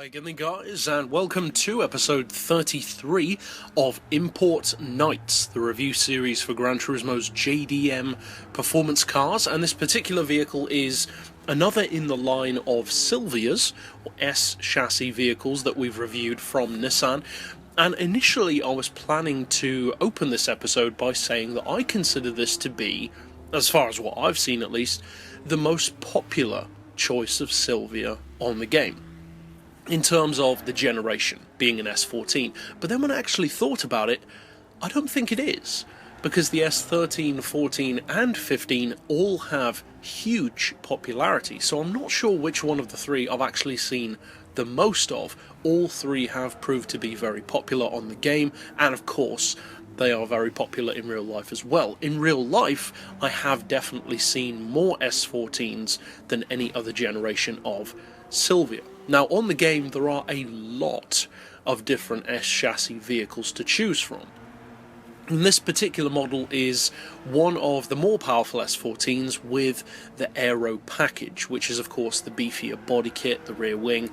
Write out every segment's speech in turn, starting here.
Hi again guys, and welcome to episode 33 of Import Nights, the review series for GranTurismo's JDM performance cars, and this particular vehicle is another in the line of Silvias, or S chassis vehicles that we've reviewed from Nissan. And initially I was planning to open this episode by saying that I consider this to be, as far as what I've seen at least, the most popular choice of Silvia on the game, in terms of the generation, being an S14. But then when I actually thought about it, I don't think it is, because the S13, 14 and 15 all have huge popularity, so I'm not sure which one of the three I've actually seen the most of. All three have proved to be very popular on the game, and of course they are very popular in real life as well. In real life, I have definitely seen more S14s than any other generation of Silvia. Now, on the game, there are a lot of different S chassis vehicles to choose from. And this particular model is one of the more powerful S14s with the aero package, which is of course the beefier body kit, the rear wing,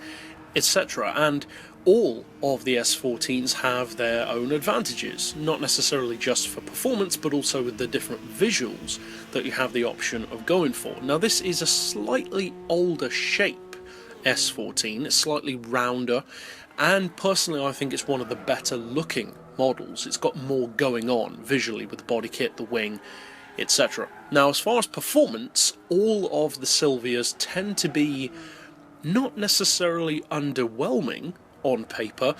etc. And all of the S14s have their own advantages, not necessarily just for performance, but also with the different visuals that you have the option of going for. Now, this is a slightly older shape S14, it's slightly rounder, and personally I think it's one of the better looking models. It's got more going on visually with the body kit, the wing, etc. Now, as far as performance, all of the Silvias tend to be not necessarily underwhelming on paper,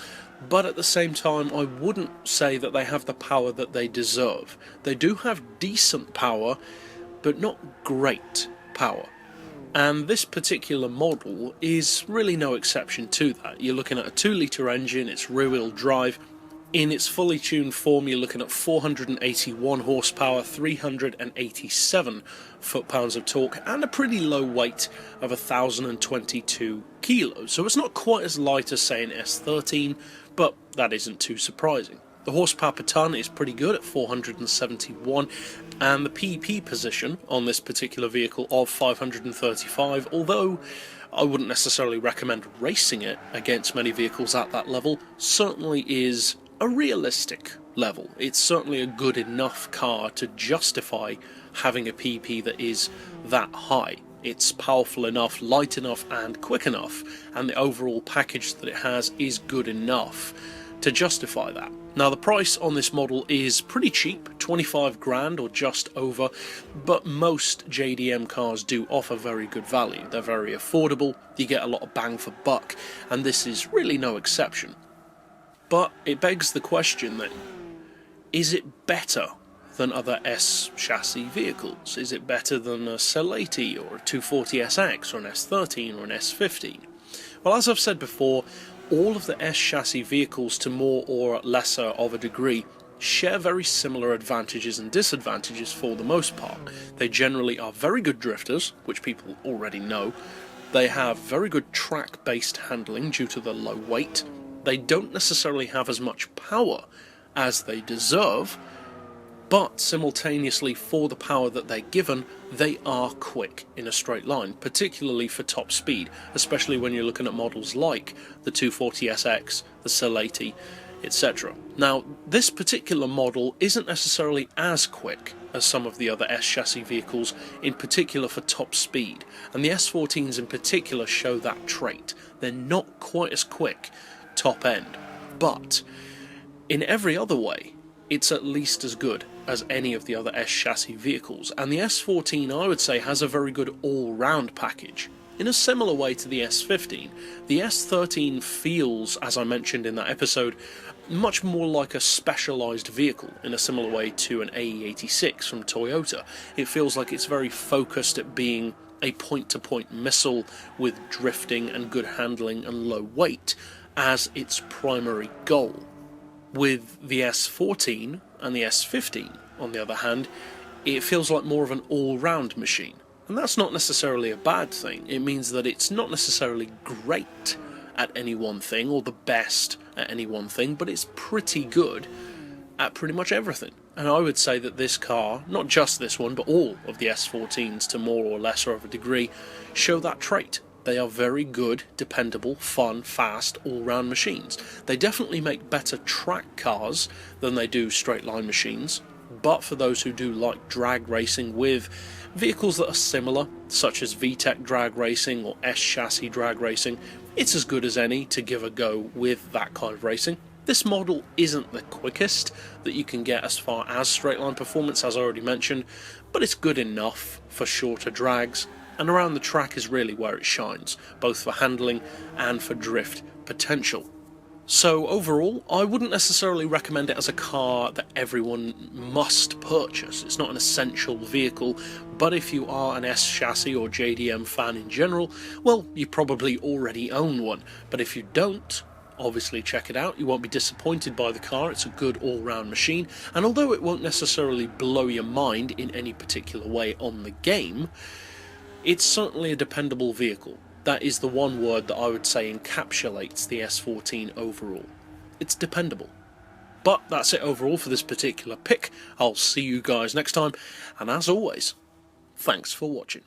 but at the same time I wouldn't say that they have the power that they deserve. They do have decent power, but not great power. And this particular model is really no exception to that. You're looking at a 2-litre engine, it's rear-wheel drive. In its fully tuned form, you're looking at 481 horsepower, 387 foot-pounds of torque, and a pretty low weight of 1,022 kilos. So it's not quite as light as, say, an S13, but that isn't too surprising. The horsepower per tonne is pretty good at 471, and the PP position on this particular vehicle of 535, although I wouldn't necessarily recommend racing it against many vehicles at that level, certainly is a realistic level. It's certainly a good enough car to justify having a PP that is that high. It's powerful enough, light enough and quick enough, and the overall package that it has is good enough to justify that. Now, the price on this model is pretty cheap, 25 grand or just over, but most JDM cars do offer very good value. They're very affordable, you get a lot of bang for buck, and this is really no exception. But it begs the question then, is it better than other S chassis vehicles? Is it better than a Cell80 or a 240SX or an S13 or an S15? Well, as I've said before, all of the S chassis vehicles, to more or lesser of a degree, share very similar advantages and disadvantages for the most part. They generally are very good drifters, which people already know. They have very good track-based handling due to the low weight. They don't necessarily have as much power as they deserve, but simultaneously, for the power that they're given, they are quick in a straight line, particularly for top speed, especially when you're looking at models like the 240SX, the Cell80, etc. Now, this particular model isn't necessarily as quick as some of the other S chassis vehicles, in particular for top speed, and the S14s in particular show that trait. They're not quite as quick top end, but in every other way, it's at least as good as any of the other S chassis vehicles, and the S14 I would say has a very good all-round package. In a similar way to the S15, the S13 feels, as I mentioned in that episode, much more like a specialised vehicle in a similar way to an AE86 from Toyota. It feels like it's very focused at being a point-to-point missile with drifting and good handling and low weight as its primary goal. With the S14 and the S15, on the other hand, it feels like more of an all-round machine. And that's not necessarily a bad thing. It means that it's not necessarily great at any one thing, or the best at any one thing, but it's pretty good at pretty much everything. And I would say that this car, not just this one, but all of the S14s to more or lesser of a degree, show that trait. They are very good, dependable, fun, fast, all-round machines. They definitely make better track cars than they do straight-line machines, but for those who do like drag racing with vehicles that are similar, such as VTEC drag racing or S-chassis drag racing, it's as good as any to give a go with that kind of racing. This model isn't the quickest that you can get as far as straight-line performance, as I already mentioned, but it's good enough for shorter drags, and around the track is really where it shines, both for handling and for drift potential. So overall, I wouldn't necessarily recommend it as a car that everyone must purchase. It's not an essential vehicle, but if you are an S-chassis or JDM fan in general, well, you probably already own one. But if you don't, obviously check it out. You won't be disappointed by the car. It's a good all-round machine, and although it won't necessarily blow your mind in any particular way on the game, it's certainly a dependable vehicle. That is the one word that I would say encapsulates the S14 overall. It's dependable. But that's it overall for this particular pick. I'll see you guys next time, and as always, thanks for watching.